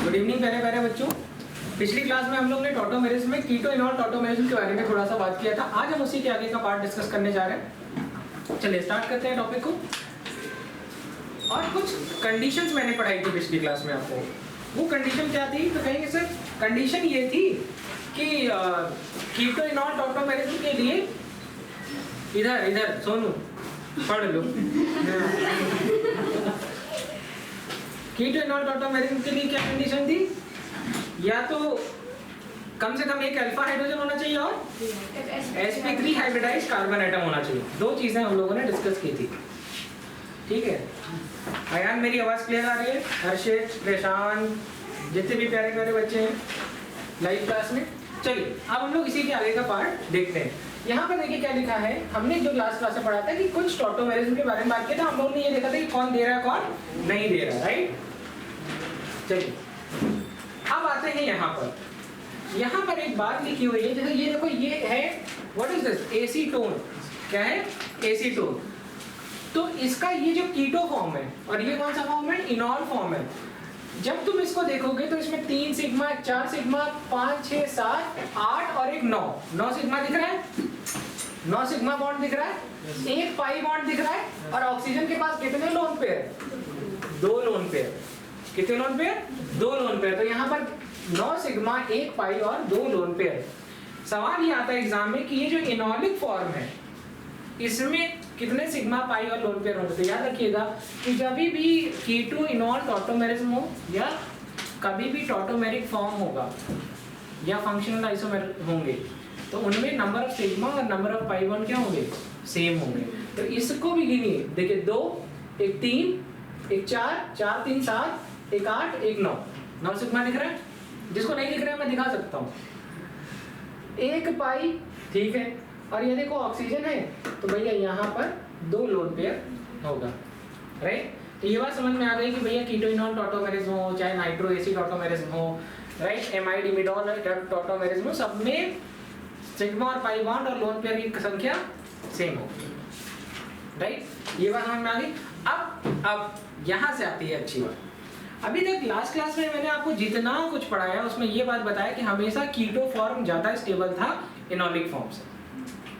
Good evening प्यारे प्यारे बच्चों। पिछली क्लास में हम लोग ने टॉटोमेरिज्म में कीटो इनॉल टॉटोमेरिज्म के बारे में थोड़ा सा बात किया था। आज हम उसी के आगे का पार्ट डिस्कस करने जा रहे हैं। चलिए स्टार्ट करते हैं टॉपिक को। और कुछ कंडीशंस मैंने पढ़ाई थी पिछली क्लास में आपको। वो कंडीशन क्या थी तो कहेंगे सर कंडीशन ये थी कि कीटो इनॉल टॉटोमेरिज्म के लिए इधर इधर सोनू पढ़ लो। कीटो इनॉल टॉटोमेरिज्म के लिए क्या कंडीशन थी? या तो कम से कम एक अल्फा हाइड्रोजन होना चाहिए और sp3 हाइब्रिडाइज्ड कार्बन एटम होना चाहिए। दो चीजें हम लोगों ने डिस्कस की थी। ठीक है, अयान मेरी आवाज क्लियर आ रही है? हर्षित, प्रशांत, जितने भी प्यारे प्यारे बच्चे हैं लाइव क्लास में। चलिए अब हम लोग इसी के आगे का पार्ट देखते हैं। यहाँ पर देखिए क्या लिखा है। हमने जो लास्ट क्लास में पढ़ा था कि कुछ टॉटोमेरिज्म के बारे में बात किया था। हम लोग ने ये देखा था कि कौन दे रहा है कौन नहीं दे रहा, राइट। चलिए अब आते हैं यहाँ पर। यहाँ पर एक बात लिखी हुई है, जैसे ये देखो, ये है व्हाट इज दिस एसीटोन। क्या है? एसीटोन। तो इसका ये जो कीटो फॉर्म है और ये कौन सा फॉर्म है? इनॉल फॉर्म है। जब तुम इसको देखोगे तो इसमें 3 सिग्मा, 4 सिग्मा, 5, 6, 7, 8 और एक 9 सिग्मा दिख रहा है। 9 सिग्मा बॉन्ड दिख रहा है, एक पाई बॉन्ड दिख रहा है। और ऑक्सीजन के पास कितने लोन पेयर? 2 lone pair. कितने लोन पेयर? 2 lone pair. तो यहाँ पर 9 सिग्मा, 1 पाई और 2 लोन पेयर। सवाल ये आता है एग्जाम में कि ये जो इनॉलिक फॉर्म है इसमें कितने सिग्मा, पाई और लोन पेयर होंगे? तो याद रखिएगा कि जब भी कीटो इनॉल टॉटोमेरिज्म हो या कभी भी टॉटोमेरिक फॉर्म होगा या फंक्शनल आइसोमेर होंगे तो उनमें नंबर ऑफ सिग्मा और नंबर ऑफ पाई बॉन्ड क्या होंगे? सेम होंगे। तो इसको भी गिनिए। देखिए 2, एक 3, एक 4, 4 3 7, एक 8, एक 9 सिग्मा दिख रहा है। जिसको नहीं दिख रहा है मैं दिखा सकता हूँ। एक पाई, ठीक है। और ये देखो ऑक्सीजन है तो भैया यहाँ पर 2 लोन पेयर होगा, राइट। तो ये बात समझ में आ गई कि भैया कीटो इनॉल टॉटोमेरिज्म हो चाहे नाइट्रो एसिड टॉटोमेरिज्म हो, राइट, एमाइड इमिडॉल टॉटोमेरिज्म हो, सब में सिग्मा और पाई बॉन्ड और लोन पेयर की संख्या सेम होगी, राइट। ये बात समझ में आ गई। अब यहाँ से आती है अच्छी बात। अभी तक लास्ट क्लास में मैंने आपको जितना कुछ पढ़ाया उसमें ये बात बताया कि हमेशा कीटो फॉर्म ज्यादा स्टेबल था इनॉलिक फॉर्म से।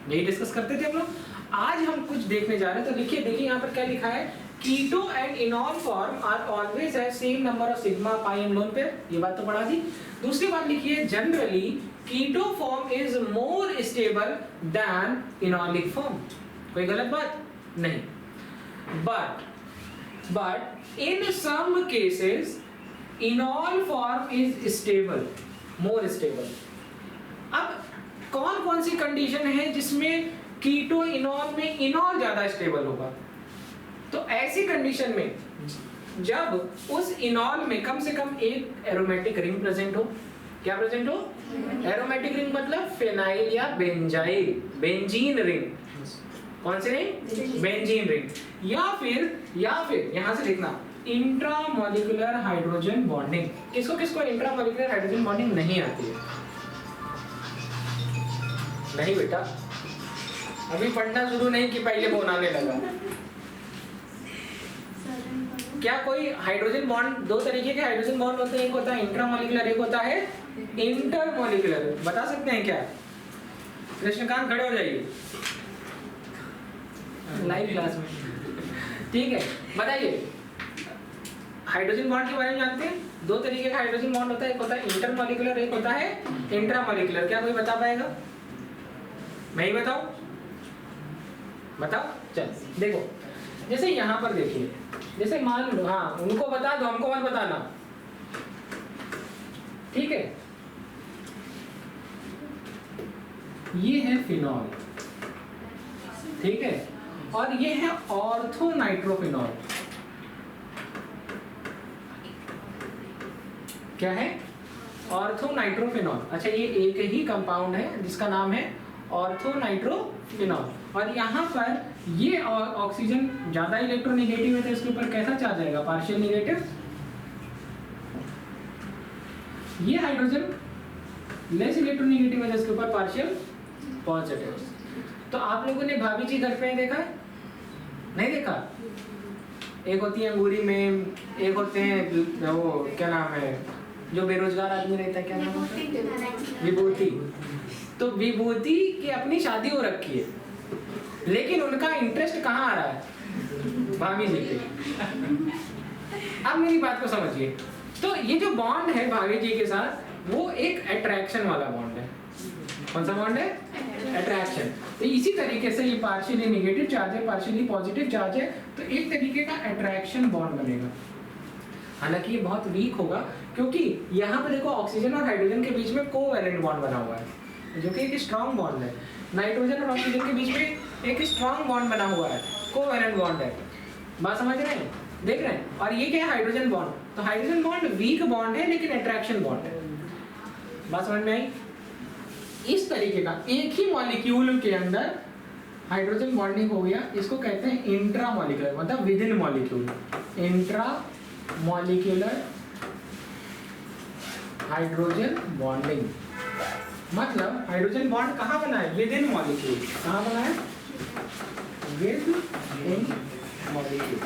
यही डिस्कस करते थे हम लोग। आज हम कुछ देखने जा रहे हैं। तो देखिए यहाँ पर क्या लिखा है। Keto and enol form are always have same number of sigma, pi and lone pair. ये बात तो पढ़ा दी। दूसरी बात लिखी है, generally keto form is more stable than enolic form. कोई गलत बात नहीं। But in some cases enol form is stable, more stable. अब कौन कौन सी कंडीशन है जिसमें कीटो इनॉल में इनॉल ज्यादा स्टेबल होगा? तो ऐसी कंडीशन में जब उस इनॉल में कम से कम एक एरोमेटिक रिंग प्रेजेंट हो। क्या प्रेजेंट हो? एरोमेटिक रिंग मतलब फेनाइल या बेंजाइल, बेंजीन रिंग। कौन सी रिंग? Benzene ring. या फिर यहां से देखना इंट्रामोलिकुलर हाइड्रोजन बॉन्डिंग। किसको किसको इंट्रामोलिकुलर हाइड्रोजन बॉन्डिंग नहीं आती है? नहीं बेटा, अभी पढ़ना शुरू नहीं कि पहले फोन आने लगा। क्या कोई हाइड्रोजन बॉन्ड, 2 तरीके के हाइड्रोजन बॉन्ड होते हैं, एक होता है इंट्रामोलिकुलर, एक होता है इंटरमोलिकुलर। बता सकते हैं क्या? कृष्णकांत खड़े हो जाइए लाइव क्लास में। ठीक है, बताइए हाइड्रोजन बॉन्ड के बारे में जानते हैं? 2 तरीके का हाइड्रोजन बॉन्ड होता है, एक होता है इंटरमोलिकुलर, एक होता है इंट्रामोलिकुलर। क्या कोई बता पाएगा? मैं ही बताऊं? बताओ। चल देखो, जैसे यहाँ पर देखिए, जैसे मान लो, हाँ उनको बता दो, हमको मत बताना, ठीक है। ये है फिनॉल, ठीक है, और ये है ऑर्थो नाइट्रोफिनॉल। क्या है? Ortho nitrophenol. अच्छा, ये एक ही कंपाउंड है जिसका नाम है ऑर्थो नाइट्रोफिनॉल। और यहाँ पर ये ऑक्सीजन ज्यादा इलेक्ट्रोनेगेटिव है तो इसके ऊपर कैसा चार्ज आएगा? Partial negative. ये हाइड्रोजन लेस इलेक्ट्रोनेगेटिव है तो इसके ऊपर पार्शियल पॉजिटिव। तो आप लोगों ने भाभी जी घर पे देखा है? नहीं देखा? एक होती है अंगूरी में, एक होते हैं वो क्या नाम है जो बेरोजगार आदमी रहता है क्या नाम है? विभूति। तो विभूति की अपनी शादी हो रखी है, लेकिन उनका इंटरेस्ट कहाँ आ रहा है? भाभी जी पे। अब मेरी बात को समझिए, तो ये जो बॉन्ड है भाभी जी के साथ वो एक अट्रैक्शन वाला बॉन्ड है। कौन सा बॉन्ड है? अट्रैक्शन। तो इसी तरीके से ये पार्शियली नेगेटिव चार्ज है, पार्शियली पॉजिटिव चार्ज है, तो एक तरीके का अट्रैक्शन बॉन्ड बनेगा। हालांकि ये बहुत वीक होगा, क्योंकि यहाँ पे देखो ऑक्सीजन और हाइड्रोजन के बीच में कोवैलेंट बॉन्ड बना हुआ है, जो कि एक स्ट्रॉन्ग बॉन्ड है। नाइट्रोजन और ऑक्सीजन के बीच में एक स्ट्रॉन्ग बॉन्ड बना हुआ है, कोवैलेंट बॉन्ड है। बात समझ रहे हैं? देख रहे हैं? और ये क्या है? Hydrogen bond. तो हाइड्रोजन बॉन्ड वीक बॉन्ड है, लेकिन अट्रैक्शन बॉन्ड है। बात समझ में आई? इस तरीके का एक ही मॉलिक्यूल के अंदर हाइड्रोजन बॉन्डिंग हो गया, इसको कहते हैं इंट्रा मॉलिक्यूलर, मतलब with in molecule. Intra molecular hydrogen bonding, मतलब हाइड्रोजन बॉन्ड कहाँ बना है? With in molecule. कहाँ बना है? With in molecule.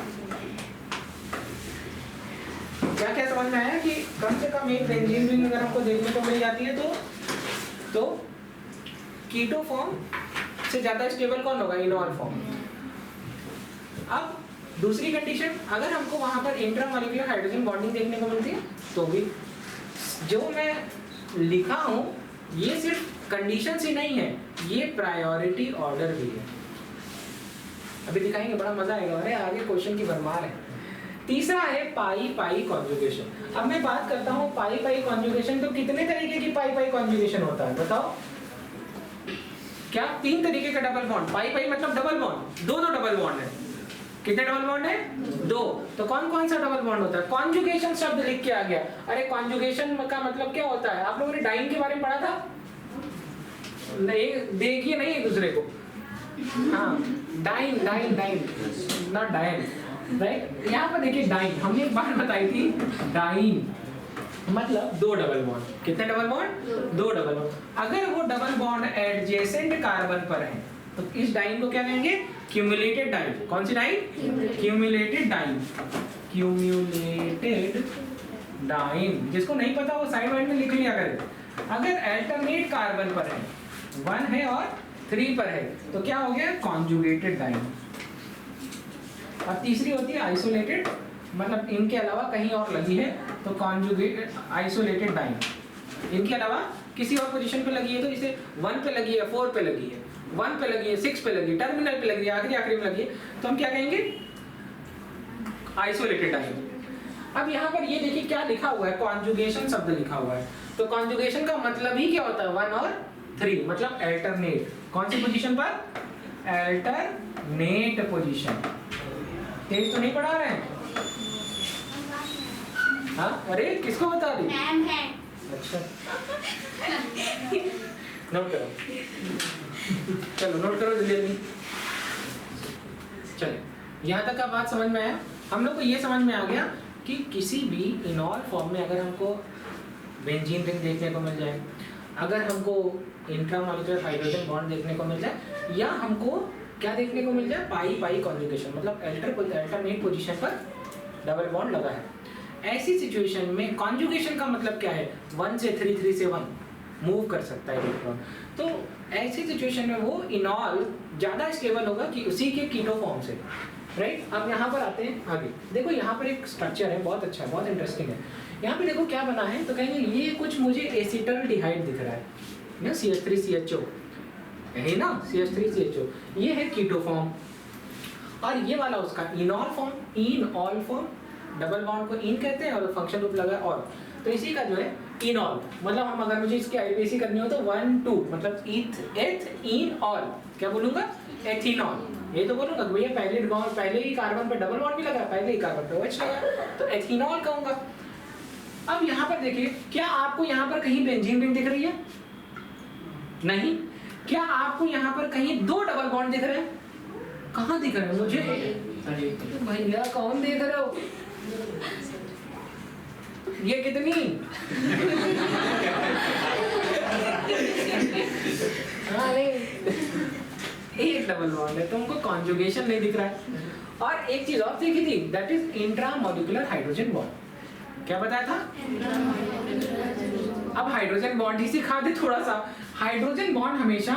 क्या क्या समझ में आया कि कम से कम एक बेंजीन रिंग अगर हमको देखने को मिल जाती है तो कीटो फॉर्म से ज्यादा स्टेबल कौन होगा? इनॉल फॉर्म। अब दूसरी कंडीशन, अगर हमको वहां पर इंट्रामॉलिक्यूलर हाइड्रोजन बॉन्डिंग देखने को मिलती है तो भी जो मैं लिखा हूं ये सिर्फ कंडीशंस ही नहीं है, ये प्रायोरिटी ऑर्डर भी है। अभी दिखाएंगे, बड़ा मजा आएगा। अरे आगे क्वेश्चन की भरमार है। तीसरा है पाई पाई कॉन्जुगेशन। अब मैं बात करता हूँ पाई पाई कॉन्जुगेशन, तो कितने तरीके की पाई पाई कॉन्जुगेशन होता है बताओ? क्या? 3 तरीके का डबल बॉन्ड। पाई पाई मतलब डबल बॉन्ड, दो डबल बॉन्ड है। कितने डबल बॉन्ड है? 2। तो कौन कौन सा डबल बॉन्ड होता है? कॉन्जुगेशन शब्द लिख के आ गया। अरे कॉन्जुगेशन का मतलब क्या होता है? आप लोगों ने डाइन के बारे में पढ़ा था? नहीं, देखिए नहीं एक दूसरे को। हाँ, diene diene diene, not diene, right? यहाँ पर देखिए डाइन, हमने एक बार बताई थी। डाइन मतलब 2 डबल बॉन्ड। कितने डबल बॉन्ड? 2 double bond. अगर वो डबल बॉन्ड एडजेसेंट कार्बन पर है तो इस डाइन को क्या कहेंगे? Cumulated diene. कौन सी डाइन? Cumulated diene. क्यूमुलेटेड डाइन, जिसको नहीं पता वो साइड वाइड में लिख लिया करे। अगर अल्टरनेट कार्बन पर है, 1 है और 3 पर है, तो क्या हो गया? Conjugated diene. और तीसरी होती है आइसोलेटेड, मतलब इनके अलावा कहीं और लगी है तो कॉन्जुगेटेड आइसोलेटेड डाइन। इनके अलावा किसी और पोजीशन पे लगी है, तो इसे 1 पे लगी है, 4 पे लगी है, 1 पे लगी है, 6 पे लगी है, टर्मिनल पे लगी है, आखिरी में लगी है, तो हम क्या कहेंगे? Isolated diene. अब यहाँ पर ये देखिए क्या लिखा हुआ है? कॉन्जुगेशन शब्द लिखा हुआ है। तो कॉन्जुगेशन का मतलब ही क्या होता है? 1 और 3, मतलब अल्टरनेट। कौन सी पोजीशन पर? Alternate position. तेज तो नहीं पढ़ा रहे हैं? हाँ, अरे किसको बता दी? अच्छा, नोट करो, चलो नोट करो जल्दी जल्दी। चलिए, यहाँ तक का बात समझ में आया? हम लोग को ये समझ में आ गया कि किसी भी इनॉल फॉर्म में अगर हमको बेंजीन रिंग देखने को मिल जाए, अगर हमको इंट्रामॉलिक्यूलर हाइड्रोजन बॉन्ड देखने को मिल जाए, या हमको क्या देखने को मिल जाए? पाई पाई कॉन्जुगेशन, मतलब अल्टरनेट पोजीशन पर डबल बॉन्ड लगा है। ऐसी सिचुएशन में कॉन्जुगेशन का मतलब क्या है? 1 से 3, 3 से 1 मूव कर सकता है इलेक्ट्रॉन। तो ऐसी सिचुएशन में वो इनॉल ज़्यादा स्टेबल होगा कि उसी के कीटो फॉर्म से, राइट? अब यहाँ पर आते हैं आगे। देखो यहाँ पर एक स्ट्रक्चर है, बहुत अच्छा है, बहुत इंटरेस्टिंग है। यहाँ पे देखो क्या बना है, तो कहेंगे ये कुछ मुझे एसिटल्डिहाइड दिख रहा है ना, CH3CHO है ना, CH3CHO, ये है कीटो फॉर्म। और ये वाला उसका इनॉल फॉर्म, इनऑल फॉर्म, डबल बॉन्ड को इन कहते हैं और फंक्शन रूप लगा और, तो इसी का जो है इनॉल, मतलब हम अगर मुझे इसकी आईपीसी करनी हो तो 1 2 मतलब एथ इन ऑल, क्या बोलूंगा? एथिनॉल। ये तो बोलूंगा भैया पहले ही कार्बन पे डबल बॉन्ड भी लगा, पहले ही कार्बन पे OH लगा, तो एथिनॉल कहूंगा। अब यहाँ पर देखिए, क्या आपको यहाँ पर कहीं बेंजीन रिंग दिख रही है? नहीं। क्या आपको यहाँ पर कहीं 2 डबल बॉन्ड दिख रहे हैं? कहाँ दिख रहे हैं मुझे? अरे भैया कौन देख रहे हो? ये कितनी? एक डबल बॉन्ड है, तुमको कॉन्जुगेशन नहीं दिख रहा है। और एक चीज और सीखी थी, that is intramolecular hydrogen bond. क्या बताया था? अब हाइड्रोजन बॉन्ड ही सिखा दे थोड़ा सा। हाइड्रोजन बॉन्ड हमेशा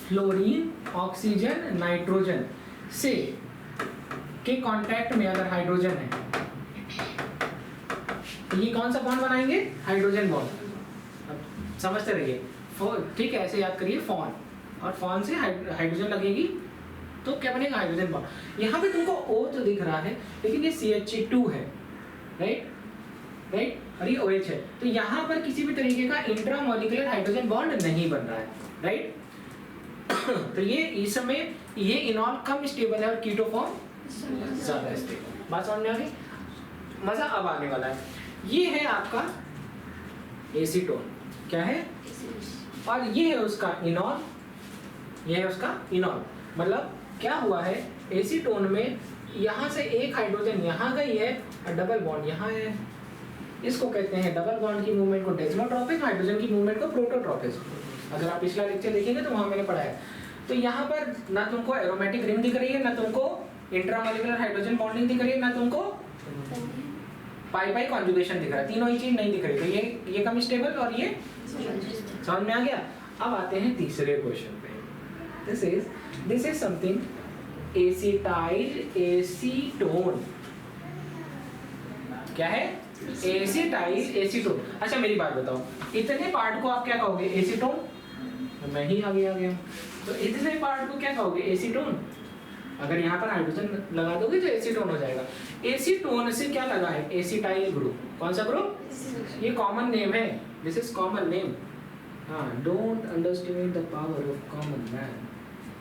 फ्लोरीन, ऑक्सीजन, नाइट्रोजन से के कांटेक्ट में अगर हाइड्रोजन है तो ये कौन सा बॉन्ड बनाएंगे? Hydrogen bond. अब समझते रहिए, ठीक है, ऐसे याद करिए, फॉन और फॉन से हाइड्रोजन लगेगी तो क्या बनेगा? Hydrogen bond. यहाँ पे तुमको O तो दिख रहा है लेकिन ये CH2 है, राइट, और ये OH है, तो यहाँ पर किसी भी तरीके का इंट्रामॉलिक्यूलर हाइड्रोजन बॉन्ड नहीं बन रहा है, राइट। तो ये इस समय ये इनॉल कम स्टेबल है और कीटो फॉर्म ज्यादा स्टेबल। बात समझ में आ गई? मजा अब आने वाला है। ये है आपका एसीटोन, क्या है? और ये है उसका इनॉल, ये है उसका इनॉल। मतलब क्या हुआ है, एसीटोन में यहाँ से एक हाइड्रोजन यहाँ गई है और डबल बॉन्ड यहाँ है। इसको कहते हैं डबल बॉन्ड की मूवमेंट को डेस्मोट्रॉपिक, हाइड्रोजन की मूवमेंट को प्रोटोट्रॉपिक। अगर आप पिछला लेक्चर देखेंगे तो वहाँ मैंने पढ़ाया। तो यहाँ पर ना तुमको एरोमेटिक रिंग दिख रही है, ना तुमको इंट्रामॉलिक्यूलर हाइड्रोजन बॉन्डिंग दिख रही है, ना तुमको पाई पाई कॉन्जुगेशन दिख रहा है। तीनों ही चीज नहीं दिख रही। तो ये कम स्टेबल और ये समझ में आ गया। अब आते हैं तीसरे क्वेश्चन पे। This is something acetyl acetone. क्या है? Acetyl acetone. अच्छा मेरी बात बताओ, इतने पार्ट को आप क्या कहोगे? एसीटोन। मैं ही आगे आ गया। तो इतने पार्ट को क्या कहोगे? एसीटोन। अगर यहाँ पर हाइड्रोजन लगा दोगे तो एसीटोन हो जाएगा। एसीटोन से क्या लगा है? Acetyl group. कौन सा ग्रुप? ये कॉमन नेम है, दिस इज कॉमन नेम। हाँ, don't underestimate the power of common man.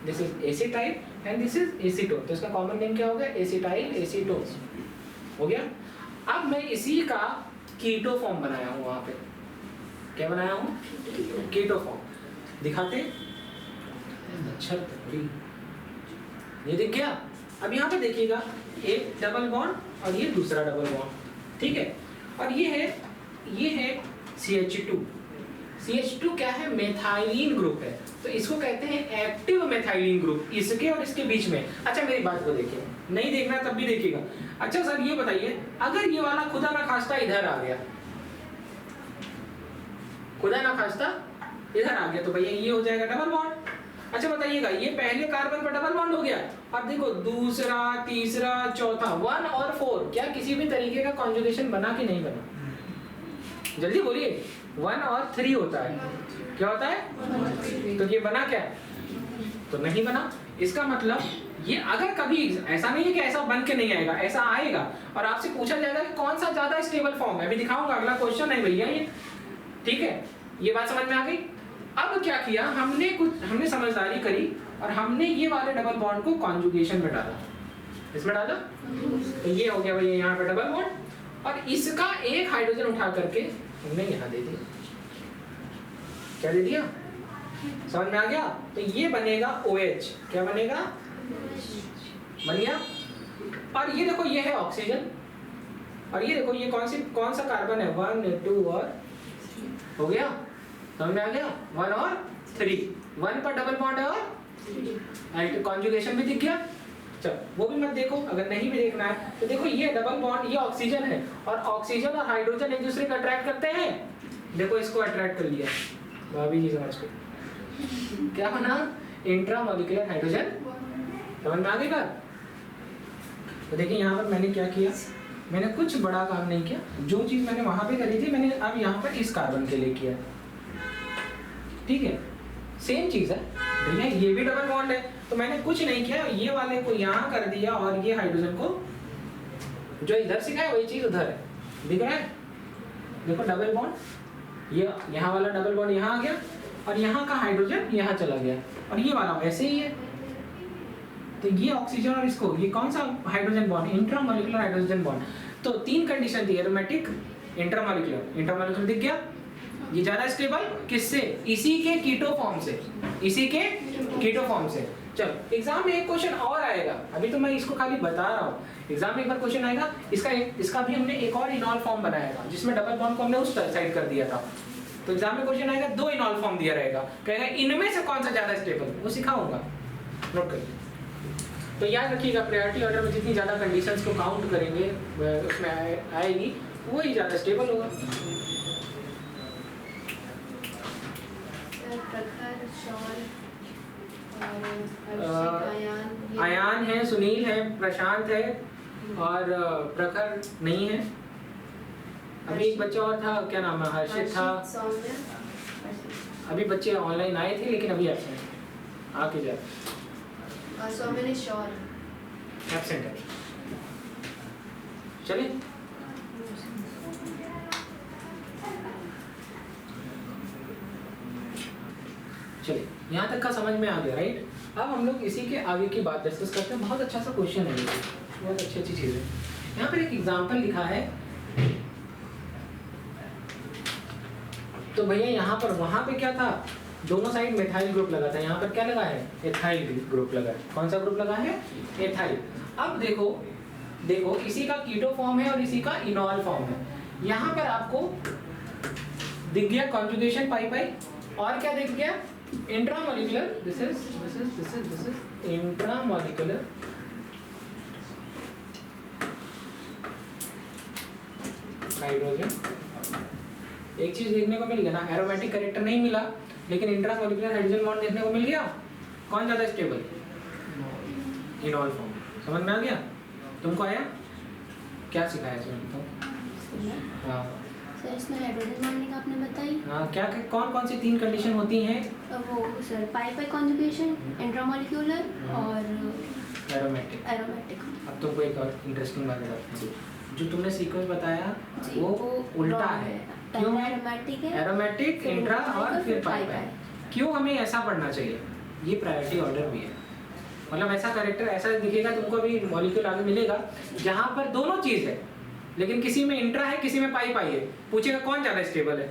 This is acetyl and this is acetone. तो इसका कॉमन नेम क्या हो गया? एसिटाइल एसीटोन हो गया। अब मैं इसी का कीटो फॉर्म बनाया हूँ वहां पे। क्या बनाया हूँ? Keto form. दिखाते? मच्छर तकड़ी ये दिख गया। अब यहाँ पे देखिएगा, एक डबल बॉन्ड और ये दूसरा डबल बॉन्ड, ठीक है। और ये है CH2। CH2 क्या है? मेथाइलिन ग्रुप है। तो इसको कहते हैं एक्टिव मेथाइलिन ग्रुप, इसके और इसके बीच में। अच्छा मेरी बात को देखिए, नहीं देखना तब भी देखिएगा। अच्छा सर ये बताइए, अगर ये वाला खुदा ना खास्ता इधर आ गया, खुदा ना खास्ता इधर आ गया, तो भैया ये हो जाएगा डबल बॉन्ड। अच्छा बताइएगा, ये पहले कार्बन पर डबल बॉन्ड हो गया। अब देखो दूसरा, तीसरा, चौथा, 1 और 4, क्या किसी भी तरीके का कॉन्जुगेशन बना कि नहीं बना? जल्दी बोलिए। 1 और 3 होता है। क्या होता है? तो ये बना क्या? तो नहीं बना। इसका मतलब ये अगर कभी ऐसा नहीं है कि ऐसा बन के नहीं आएगा, ऐसा आएगा और आपसे पूछा जाएगा कि कौन सा ज्यादा स्टेबल फॉर्म है। अभी दिखाऊंगा, अगला क्वेश्चन है भैया ये, ठीक है। ये बात समझ में आ गई। अब क्या किया हमने समझदारी करी और हमने ये वाले डबल बॉन्ड को कॉन्जुगेशन में डाला। इसमें डाला तो ये हो गया भैया यहाँ पे डबल बॉन्ड, और इसका एक हाइड्रोजन उठा करके हमने यहाँ दे दिया। क्या दे दिया? समझ में आ गया? तो ये बनेगा OH। क्या बनेगा? बन गया। और ये देखो, ये है ऑक्सीजन, और ये देखो ये कौन सा कार्बन है? 1 2 और हो गया। समझ में आ गया? 1 और 3, 1 पर डबल बॉन्ड है और कॉन्जुगेशन भी दिख गया। चलो वो भी मत देखो, अगर नहीं भी देखना है तो देखो ये डबल बॉन्ड, ये ऑक्सीजन है और ऑक्सीजन और हाइड्रोजन एक दूसरे को अट्रैक्ट करते हैं। देखो इसको अट्रैक्ट कर लिया, भाभी जी समझ के क्या बना? Intramolecular hydrogen. समझ में आ गई बात? तो देखिए यहाँ पर मैंने क्या किया, मैंने कुछ बड़ा काम नहीं किया। जो चीज मैंने वहां पे करी थी मैंने अब यहाँ पर इस कार्बन के लिए किया, ठीक है। सेम चीज है भैया, ये भी डबल बॉन्ड है तो मैंने कुछ नहीं किया, ये वाले को यहाँ कर दिया और ये हाइड्रोजन को जो इधर से है वही चीज उधर है। दिख रहा है? देखो डबल बॉन्ड, ये यहाँ वाला डबल बॉन्ड यहाँ आ गया और यहाँ का हाइड्रोजन यहाँ चला गया, और ये वाला वैसे ही है। तो ये ऑक्सीजन और इसको, ये कौन सा hydrogen bond? Intramolecular hydrogen bond. तो 3 कंडीशन थी, एरोमेटिक, इंट्रामॉलिक्यूलर दिख गया। ये ज्यादा स्टेबल किससे? इसी के कीटो फॉर्म से, इसी के कीटो फॉर्म से। चलो एग्जाम में एक क्वेश्चन और आएगा, अभी तो मैं इसको खाली बता रहा हूँ। एग्जाम में एक बार क्वेश्चन आएगा, इसका भी हमने एक और इनॉल फॉर्म बनाया था जिसमें डबल बॉन्ड को हमने उस साइड कर दिया था। तो एग्जाम में क्वेश्चन आएगा, 2 इनॉल फॉर्म दिया रहेगा, कहेगा इनमें से कौन सा ज्यादा स्टेबल, वो सिखाऊंगा, नोट करिए। तो याद रखिएगा, प्रायोरिटी ऑर्डर में जितनी ज्यादा कंडीशंस को काउंट करेंगे उसमें आएगी वही ज़्यादा स्टेबल होगा। अयान है, सुनील है, प्रशांत है और प्रखर नहीं है। अभी एक बच्चा और था, क्या नाम है, हर्षित था। अभी बच्चे ऑनलाइन आए थे लेकिन अभी एब्सेंट आके जाए। सौम्य श्योर एब्सेंट है। चलिए चलिए यहाँ तक का समझ में आ गया, राइट। अब हम लोग इसी के आगे की बात डिस्कस करते हैं। बहुत अच्छा सा क्वेश्चन है ये, बहुत अच्छी अच्छी चीज़ है। यहाँ पर एक एग्जाम्पल लिखा है, तो भैया यहाँ पर वहाँ पे क्या था, दोनों साइड मेथाइल ग्रुप लगा था, यहाँ पर क्या लगा है, एथाइल ग्रुप लगा है। कौन सा ग्रुप लगा है, एथाइल। अब देखो देखो इसी का कीटो फॉर्म है और इसी का इनॉल फॉर्म है। यहाँ पर आपको दिख गया कॉन्जुगेशन पाई पाई, और क्या दिख गया, intramolecular, this is intramolecular hydrogen. एक चीज देखने को मिल गया ना, एरोमेटिक कैरेक्टर नहीं मिला लेकिन इंट्रामोलिकुलर हाइड्रोजन बॉन्ड देखने को मिल गया। कौन ज्यादा स्टेबल, इनॉल फॉर्म। समझ में आ गया, तुमको आया, क्या सिखाया इसमें? हाँ सर, इसमें हाइड्रोजन बॉन्डिंग आपने बताई। हाँ, क्या कौन कौन सी 3 कंडीशन होती हैं? वो सर पाई पाई कॉन्जुगेशन, इंट्रामोलिक्यूलर और एरोमेटिक। अब तुमको एक और इंटरेस्टिंग बात बताती हूँ, जो तुमने सीक्वेंस बताया वो उल्टा है। क्यों है? एरोमेटिक, इंट्रा और फिर पाई पाई। क्यों हमें ऐसा पढ़ना चाहिए? ये प्रायोरिटी ऑर्डर भी है, मतलब ऐसा कैरेक्टर ऐसा दिखेगा तुमको, अभी मॉलिक्यूल आगे मिलेगा जहाँ पर दोनों चीज है लेकिन किसी में इंट्रा है किसी में पाई पाई है। पूछेगा कौन ज्यादा स्टेबल है,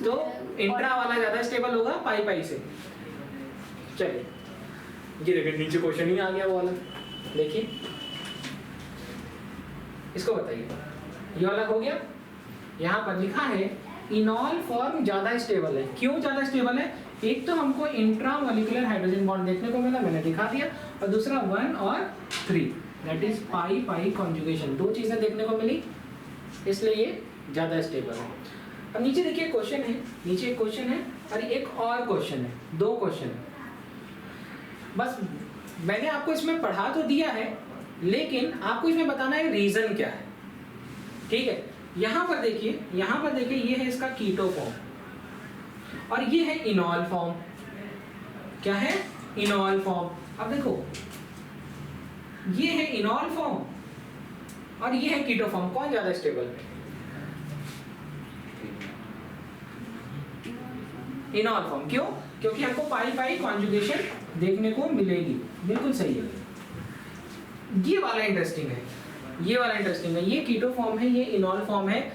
तो इंट्रा वाला ज्यादा स्टेबल होगा पाई पाई से। चलिए ये देखिए नीचे क्वेश्चन ही आ गया वो वाला, देखिए इसको बताइए। ये वाला हो गया, यहाँ पर लिखा है इनॉल फॉर्म ज्यादा स्टेबल है। क्यों ज्यादा स्टेबल है? एक तो हमको इंट्रामोलिकुलर हाइड्रोजन बॉन्ड देखने को मिला, मैंने दिखा दिया, और दूसरा 1 और 3 that is pi pi conjugation. 2 चीजें देखने को मिली, इसलिए ये ज्यादा स्टेबल है। अब नीचे देखिए क्वेश्चन है, नीचे एक क्वेश्चन है और एक और क्वेश्चन है, 2 क्वेश्चन है। बस मैंने आपको इसमें पढ़ा तो दिया है लेकिन आपको इसमें बताना है रीजन क्या है, ठीक है। यहाँ पर देखिए, यहाँ पर देखिए, ये है इसका कीटो फॉर्म और ये है इनॉल फॉर्म। क्या है? इनॉल फॉर्म। अब देखो ये है इनॉल फॉर्म और ये है कीटो फॉर्म, कौन ज्यादा स्टेबल है? इनॉल फॉर्म। क्यों? क्योंकि हमको पाई पाई कॉन्जुगेशन देखने को मिलेगी। बिल्कुल सही है, ये वाला इंटरेस्टिंग है, ये वाला इंटरेस्टिंग है। ये कीटो फॉर्म है, ये इनॉल फॉर्म है।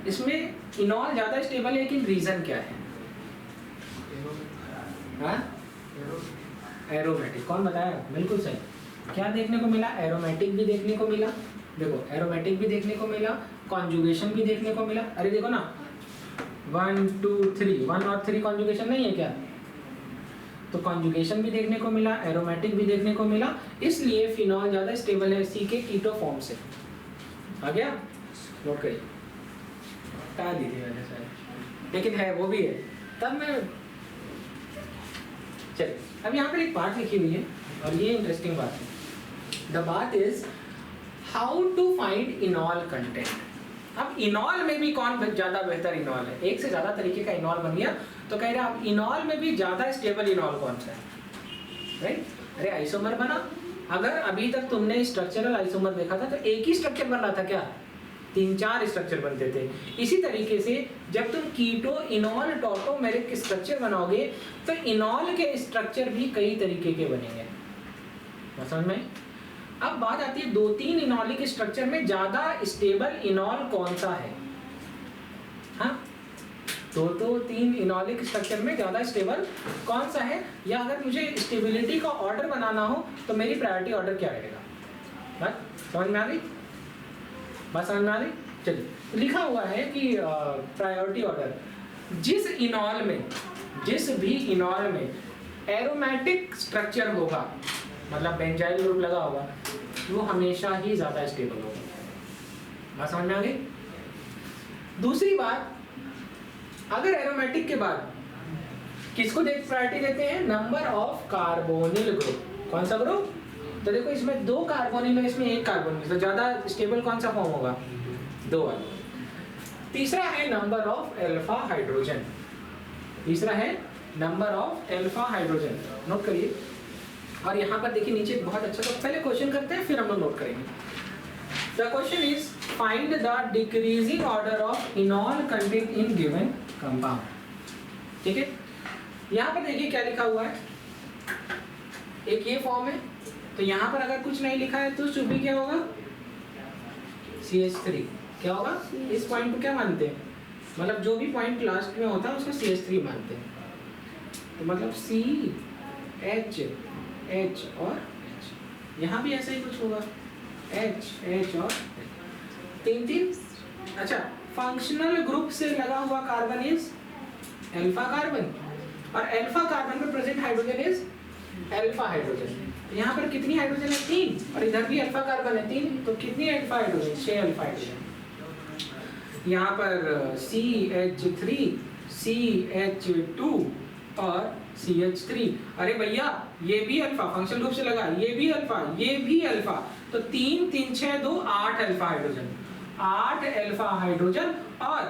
इसमें इनॉल ज्यादा स्टेबल है लेकिन रीजन क्या है? हाँ, एरोमेटिक। कौन बताया? बिल्कुल सही। क्या देखने को मिला? एरोमेटिक भी देखने को मिला। देखो एरोमेटिक भी देखने को मिला, कॉन्जुगेशन भी देखने को मिला। अरे देखो ना 1 2 3, 1 और 3 कॉन्जुगेशन नहीं है क्या? तो कॉन्जुगेशन भी देखने को मिला, एरोमेटिक भी देखने को मिला, इसलिए फिनॉल ज्यादा स्टेबल है सी के कीटो फॉर्म से। आ गया? नोट करिए, हटा दी थी मैंने शायद, लेकिन है वो भी है तब मैं। चलिए अब यहाँ पर एक बात लिखी हुई है और ये इंटरेस्टिंग बात है। द बात is how to find enol content. अब इनॉल में भी कौन ज्यादा बेहतर इनॉल है? एक से ज्यादा तरीके का इनॉल बन गया, तो कह रहे हैं अब इनॉल में भी ज्यादा स्टेबल इनॉल कौन सा है, राइट? अरे आइसोमर बना, अगर अभी तक तुमने स्ट्रक्चरल आइसोमर देखा था तो एक ही स्ट्रक्चर बन रहा था क्या? 3-4 स्ट्रक्चर बनते थे। इसी तरीके से जब तुम कीटो इनॉल टॉटोमेरिक स्ट्रक्चर बनाओगे तो इनॉल के स्ट्रक्चर भी कई तरीके के बनेंगे, समझ में? अब बात आती है 2-3 इनॉलिक स्ट्रक्चर में ज्यादा स्टेबल इनॉल कौन सा है? हाँ, 2-3 इनॉलिक स्ट्रक्चर में ज्यादा स्टेबल कौन सा है? या अगर मुझे स्टेबिलिटी का ऑर्डर बनाना हो तो मेरी प्रायोरिटी ऑर्डर क्या रहेगा? बात समझ में आ गई? बात समझ में आ गई? चलिए लिखा हुआ है कि प्रायोरिटी ऑर्डर, जिस इनॉल में, जिस भी इनॉल में एरोमेटिक स्ट्रक्चर होगा, मतलब बेंजाइल ग्रुप लगा होगा, वो हमेशा ही ज्यादा स्टेबल होगा। बात समझ में आ गई? दूसरी बात, अगर एरोमेटिक के बाद किसको प्रायोरिटी देते हैं? Number of carbonyl group. कौन सा ग्रुप? तो देखो इसमें 2 कार्बोनिल है, इसमें 1 कार्बोनिल, तो ज्यादा स्टेबल कौन सा फॉर्म होगा? 2 वाला। तीसरा है नंबर ऑफ अल्फा हाइड्रोजन। तीसरा है number of alpha hydrogen, note करिए। और यहाँ पर देखिए नीचे बहुत अच्छा, तो पहले क्वेश्चन करते हैं फिर हम लोग नोट करेंगे। The question is find the decreasing order of इनॉल content in given compound. ठीक है, यहाँ पर देखिए क्या लिखा हुआ है, एक ये फॉर्म है, तो यहाँ पर अगर कुछ नहीं लिखा है तो शुभ भी क्या होगा? CH3 क्या होगा? इस पॉइंट को क्या मानते हैं? मतलब जो भी पॉइंट लास्ट में होता है उसको CH3 मानते हैं। तो मतलब C H H और H, यहाँ भी ऐसा ही कुछ होगा, H H और 3 अच्छा, फंक्शनल ग्रुप से लगा हुआ कार्बन इज अल्फा कार्बन, और अल्फा कार्बन में present hydrogen is alpha hydrogen. यहाँ पर कितनी हाइड्रोजन है? 3, और इधर भी अल्फा कार्बन है 3, तो कितनी अल्फा हाइड्रोजन? 6 alpha hydrogen. यहाँ पर CH3 CH2 और CH3, अरे भैया ये भी अल्फा, फंक्शनल ग्रुप से लगा, ये भी अल्फा, ये भी अल्फा, तो 3 3 6 2 8 अल्फा हाइड्रोजन, 8 अल्फा हाइड्रोजन और